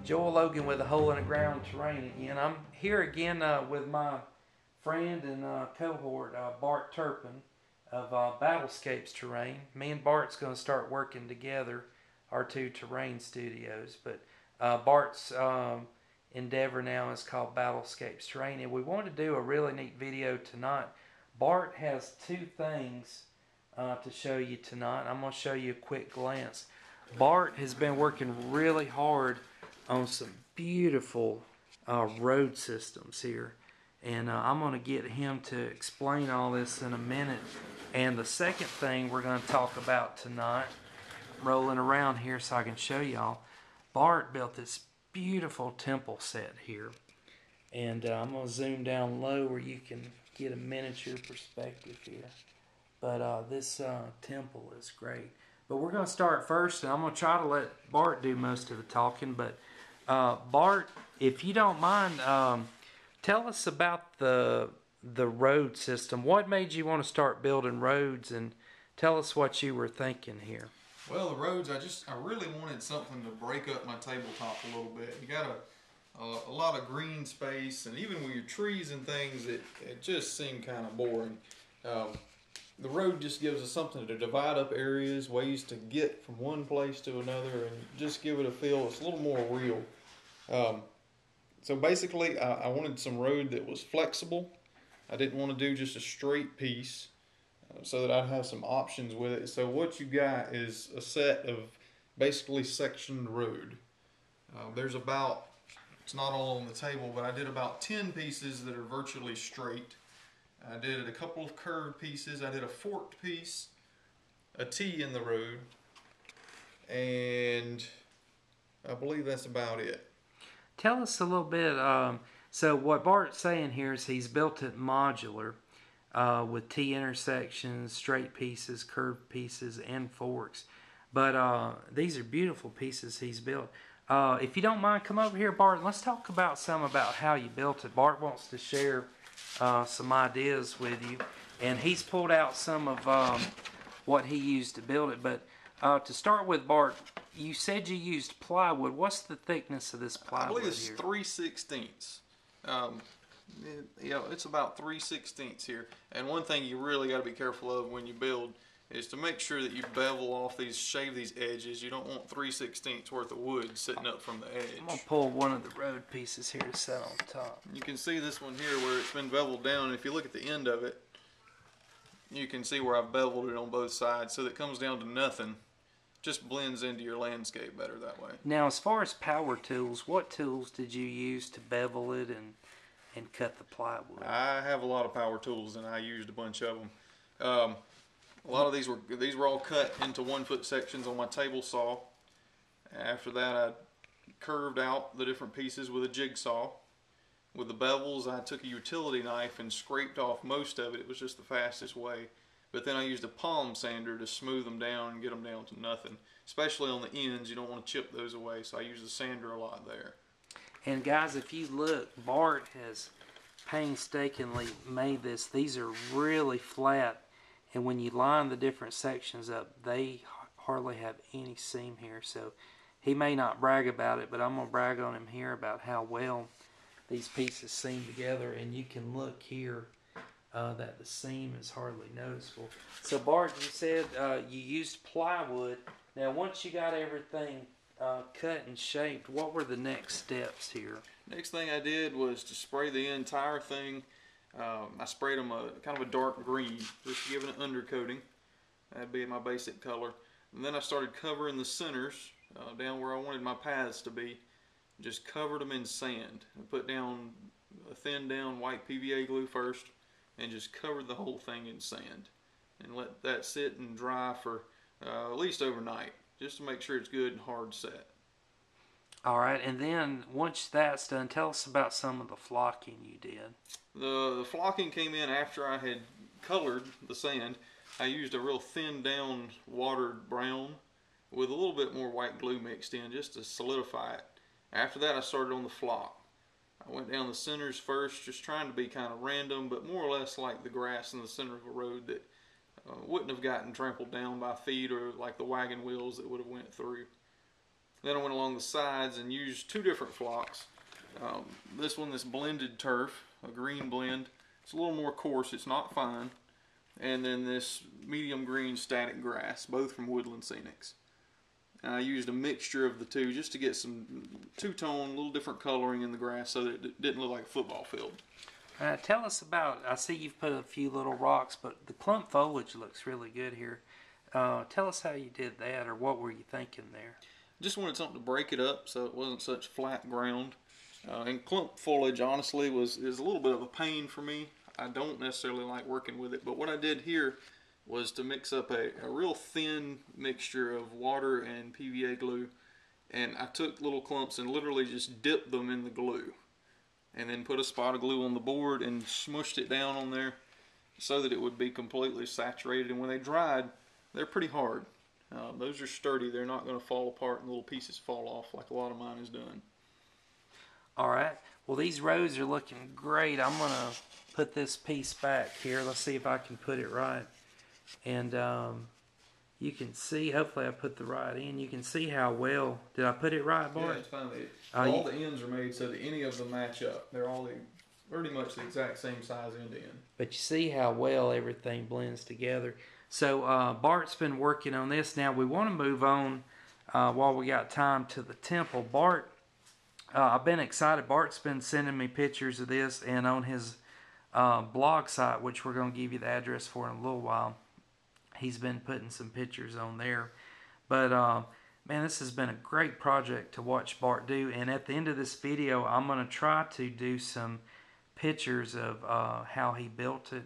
Joel Logan with a Hole in the Ground Terrain again. I'm here again with my friend and cohort Bart Turpin of Battlescapes Terrain. Me and Bart's going to start working together, our two terrain studios. But Bart's endeavor now is called Battlescapes Terrain, and we want to do a really neat video tonight. Bart has two things to show you tonight. I'm going to show you a quick glance. Bart has been working really hard on some beautiful road systems here, and I'm going to get him to explain all this in a minute. And the second thing we're going to talk about tonight, rolling around here so I can show y'all, Bart built this beautiful temple set here, and I'm going to zoom down low where you can get a miniature perspective here. But this temple is great. But we're going to start first, and I'm going to try to let Bart do most of the talking. But Bart, if you don't mind, tell us about the road system. What made you want to start building roads, and tell us what you were thinking here. Well, the roads, I really wanted something to break up my tabletop a little bit. You got a lot of green space, and even with your trees and things, it just seemed kind of boring. The road just gives us something to divide up areas, ways to get from one place to another, and just give it a feel. It's a little more real. So basically, I wanted some road that was flexible. I didn't want to do just a straight piece, so that I'd have some options with it. So what you got is a set of basically sectioned road. There's about, it's not all on the table, but I did about 10 pieces that are virtually straight. I did a couple of curved pieces. I did a forked piece, a T in the road, and I believe that's about it. Tell us a little bit. So what Bart's saying here is he's built it modular with T intersections, straight pieces, curved pieces, and forks. But these are beautiful pieces he's built. If you don't mind, come over here, Bart, and let's talk about how you built it. Bart wants to share some ideas with you, and he's pulled out some of what he used to build it. But to start with, Bart, you said you used plywood. What's the thickness of this plywood? I believe it's here? 3/16. It's about 3/16 here. And one thing you really got to be careful of when you build is to make sure that you bevel off these, shave these edges. You don't want 3/16 worth of wood sitting up from the edge. I'm gonna pull one of the road pieces here to set on top. You can see this one here where it's been beveled down, and if you look at the end of it, you can see where I've beveled it on both sides, so that it comes down to nothing. Just blends into your landscape better that way. Now, as far as power tools, what tools did you use to bevel it and cut the plywood? I have a lot of power tools, and I used a bunch of them. A lot of these were all cut into 1-foot sections on my table saw. After that, I curved out the different pieces with a jigsaw. With the bevels, I took a utility knife and scraped off most of it. It was just the fastest way. But then I used a palm sander to smooth them down and get them down to nothing. Especially on the ends, you don't want to chip those away, so I use the sander a lot there. And guys, if you look, Bart has painstakingly made this. These are really flat, and when you line the different sections up, they hardly have any seam here. So he may not brag about it, but I'm going to brag on him here about how well these pieces seam together. And you can look here that the seam is hardly noticeable. So Bart, you said you used plywood. Now once you got everything cut and shaped, what were the next steps here? Next thing I did was to spray the entire thing. I sprayed them kind of a dark green, just to give it an undercoating. That'd be my basic color. And then I started covering the centers down where I wanted my paths to be. Just covered them in sand. I put down a thin down white PVA glue first, and just covered the whole thing in sand. And let that sit and dry for at least overnight, just to make sure it's good and hard set. All right, and then once that's done, tell us about some of the flocking you did. The flocking came in after I had colored the sand. I used a real thin down watered brown with a little bit more white glue mixed in just to solidify it. After that, I started on the flock. I went down the centers first, just trying to be kind of random, but more or less like the grass in the center of a road that wouldn't have gotten trampled down by feet or like the wagon wheels that would have went through. Then I went along the sides and used 2 different flocks. This one, this blended turf, a green blend. It's a little more coarse, it's not fine. And then this medium green static grass, both from Woodland Scenics. And I used a mixture of the two just to get some two-tone, little different coloring in the grass so that it didn't look like a football field. Tell us about, I see you've put a few little rocks, but the clump foliage looks really good here. Tell us how you did that, or what were you thinking there? Just wanted something to break it up so it wasn't such flat ground. And clump foliage, honestly, is a little bit of a pain for me. I don't necessarily like working with it, but what I did here was to mix up a real thin mixture of water and PVA glue. And I took little clumps and literally just dipped them in the glue. And then put a spot of glue on the board and smushed it down on there so that it would be completely saturated. And when they dried, they're pretty hard. Those are sturdy. They're not going to fall apart and little pieces fall off like a lot of mine is done. All right. Well, these rows are looking great. I'm going to put this piece back here. Let's see if I can put it right. And you can see, hopefully I put the right in. You can see how well, did I put it right, Bart? Yeah, it's fine. All the ends are made so that any of them match up. They're all pretty much the exact same size end to end. But you see how well everything blends together. So Bart's been working on this. Now we want to move on while we got time to the temple. Bart, I've been excited. Bart's been sending me pictures of this, and on his blog site, which we're going to give you the address for in a little while, he's been putting some pictures on there. But man, this has been a great project to watch Bart do. And at the end of this video, I'm going to try to do some pictures of how he built it,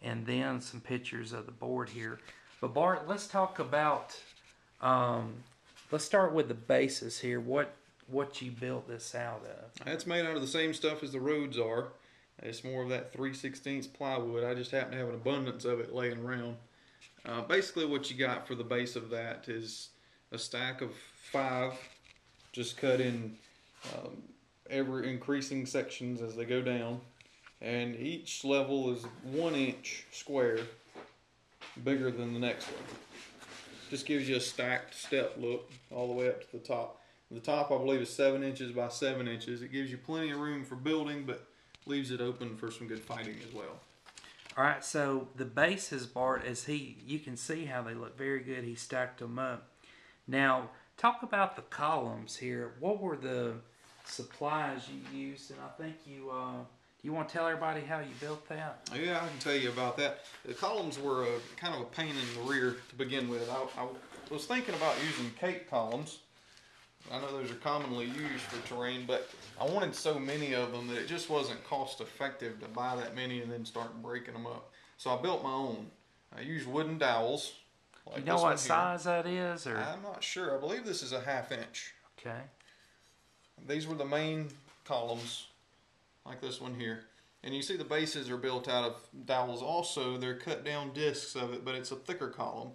and then some pictures of the board here. But Bart, let's talk about, let's start with the basis here. What you built this out of? That's made out of the same stuff as the roads are. It's more of that 3/16 plywood. I just happen to have an abundance of it laying around. Basically what you got for the base of that is a stack of 5, just cut in ever increasing sections as they go down. And each level is 1 inch square, bigger than the next one. Just gives you a stacked step look all the way up to the top. The top, I believe, is 7 inches by 7 inches. It gives you plenty of room for building, but leaves it open for some good fighting as well. All right, so the bases, Bart, you can see how they look very good. He stacked them up. Now, talk about the columns here. What were the supplies you used? And I think you want to tell everybody how you built that? Yeah, I can tell you about that. The columns were kind of a pain in the rear to begin with. I was thinking about using cake columns. I know those are commonly used for terrain, but I wanted so many of them that it just wasn't cost effective to buy that many and then start breaking them up. So I built my own. I used wooden dowels. Like you know what size that is? Or? I'm not sure. I believe this is a 1/2 inch. Okay. These were the main columns, like this one here. And you see the bases are built out of dowels also. They're cut down discs of it, but it's a thicker column.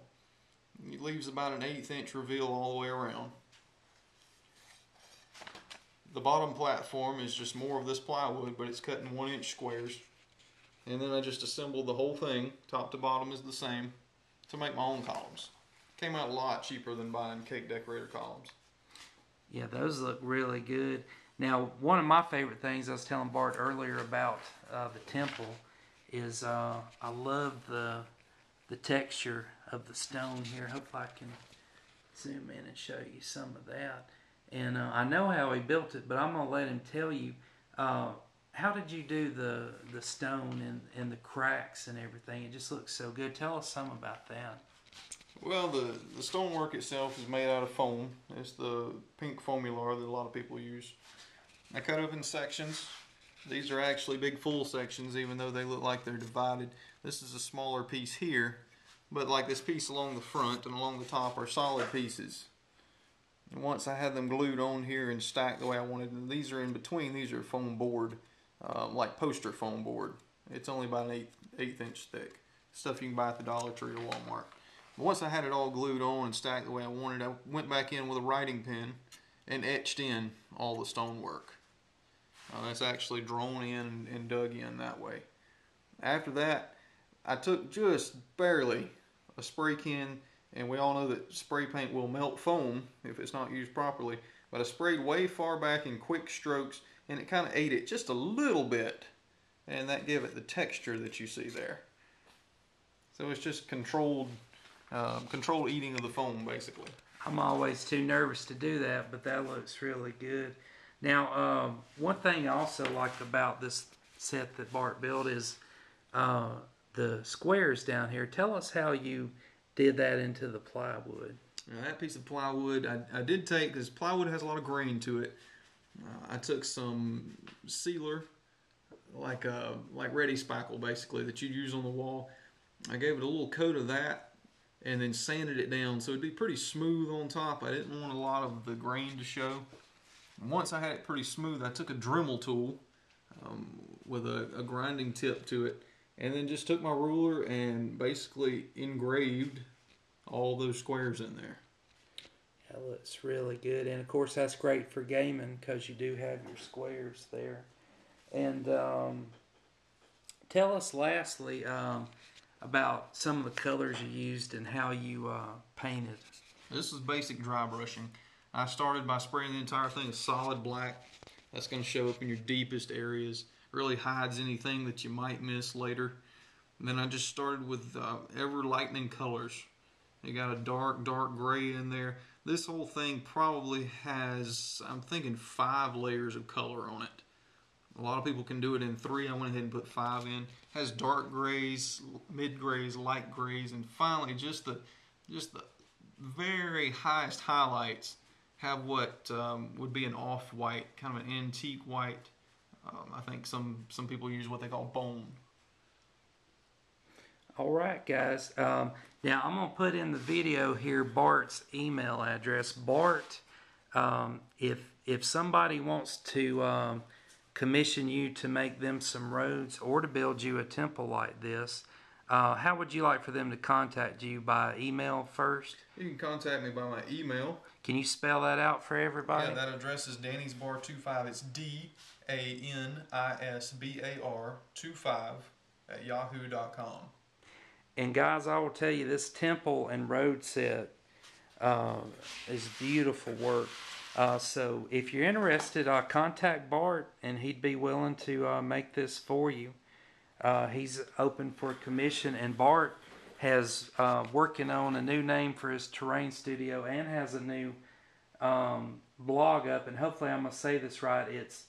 It leaves about an 1/8 inch reveal all the way around. The bottom platform is just more of this plywood, but it's cut in 1 inch squares. And then I just assembled the whole thing, top to bottom is the same, to make my own columns. Came out a lot cheaper than buying cake decorator columns. Yeah, those look really good. Now, one of my favorite things I was telling Bart earlier about the temple is I love the texture of the stone here. Hopefully I can zoom in and show you some of that. And I know how he built it, but I'm going to let him tell you. How did you do the stone and the cracks and everything? It just looks so good. Tell us some about that. Well, the stonework itself is made out of foam. It's the pink foamular that a lot of people use. I cut up in sections. These are actually big full sections, even though they look like they're divided. This is a smaller piece here, but like this piece along the front and along the top are solid pieces. And once I had them glued on here and stacked the way I wanted them, these are in between. These are foam board, like poster foam board. It's only about an eighth inch thick. Stuff you can buy at the Dollar Tree or Walmart. But once I had it all glued on and stacked the way I wanted, I went back in with a writing pen and etched in all the stonework. That's actually drawn in and dug in that way. After that, I took just barely a spray can and we all know that spray paint will melt foam if it's not used properly. But I sprayed way far back in quick strokes, and it kind of ate it just a little bit, and that gave it the texture that you see there. So it's just controlled eating of the foam, basically. I'm always too nervous to do that, but that looks really good. Now, one thing I also liked about this set that Bart built is the squares down here. Tell us how you did that into the plywood. Now, that piece of plywood I did take, because plywood has a lot of grain to it. I took some sealer, like ready spackle basically, that you'd use on the wall. I gave it a little coat of that and then sanded it down so it'd be pretty smooth on top. I didn't want a lot of the grain to show. And once I had it pretty smooth, I took a Dremel tool with a grinding tip to it, and then just took my ruler and basically engraved all those squares in there. That looks really good, and of course that's great for gaming because you do have your squares there. And tell us lastly about some of the colors you used and how you painted. This is basic dry brushing. I started by spraying the entire thing with solid black. That's going to show up in your deepest areas. Really hides anything that you might miss later. And then I just started with ever lightening colors. You got a dark gray in there. This whole thing probably has, I'm thinking, 5 layers of color on it. A lot of people can do it in 3. I went ahead and put 5 in. It has dark grays, mid grays, light grays, and finally just the very highest highlights have what would be an off-white, kind of an antique white. I think some people use what they call bone. All right, guys. Now I'm gonna put in the video here Bart's email address. Bart, if somebody wants to commission you to make them some roads or to build you a temple like this, how would you like for them to contact you? By email first? You can contact me by my email. Can you spell that out for everybody? Yeah, that address is DanisBar25. It's DANISBAR25 at yahoo.com. And guys, I will tell you, this temple and road set is beautiful work. So if you're interested, contact Bart, and he'd be willing to make this for you. He's open for commission, and Bart has working on a new name for his terrain studio and has a new blog up, and hopefully I'm going to say this right. It's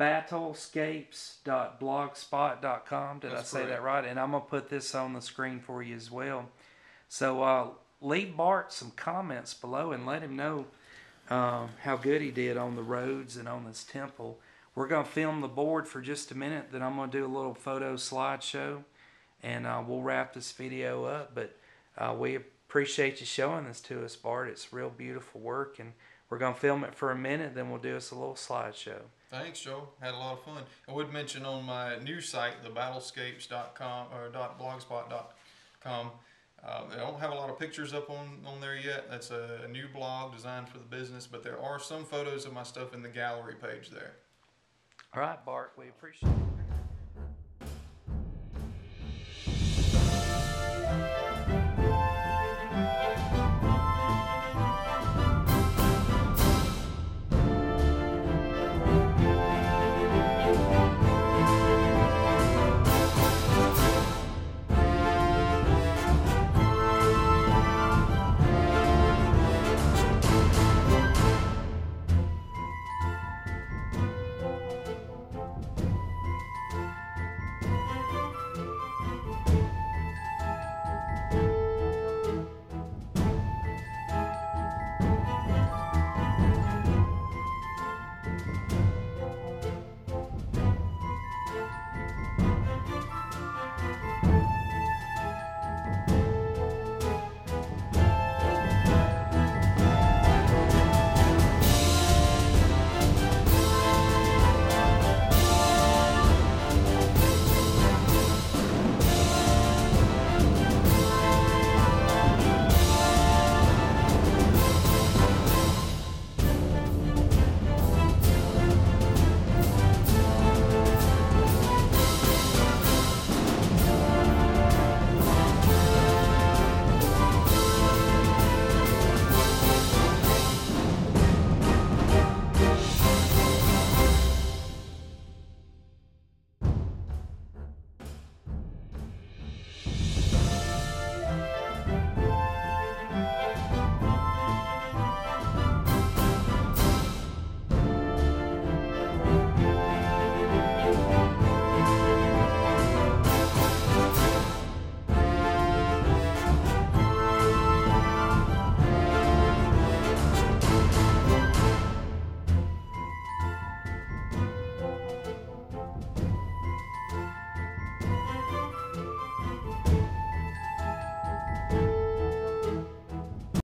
battlescapes.blogspot.com. Did I say that right? And I'm going to put this on the screen for you as well. So leave Bart some comments below and let him know how good he did on the roads and on this temple. We're going to film the board for just a minute, then I'm going to do a little photo slideshow, and we'll wrap this video up. But we appreciate you showing this to us, Bart. It's real beautiful work, and we're going to film it for a minute, then we'll do us a little slideshow. Thanks, Joe. Had a lot of fun. I would mention on my new site, the battlescapes.com or .blogspot.com, I don't have a lot of pictures up on there yet. That's a new blog designed for the business, but there are some photos of my stuff in the gallery page there. All right, Bart, we appreciate it.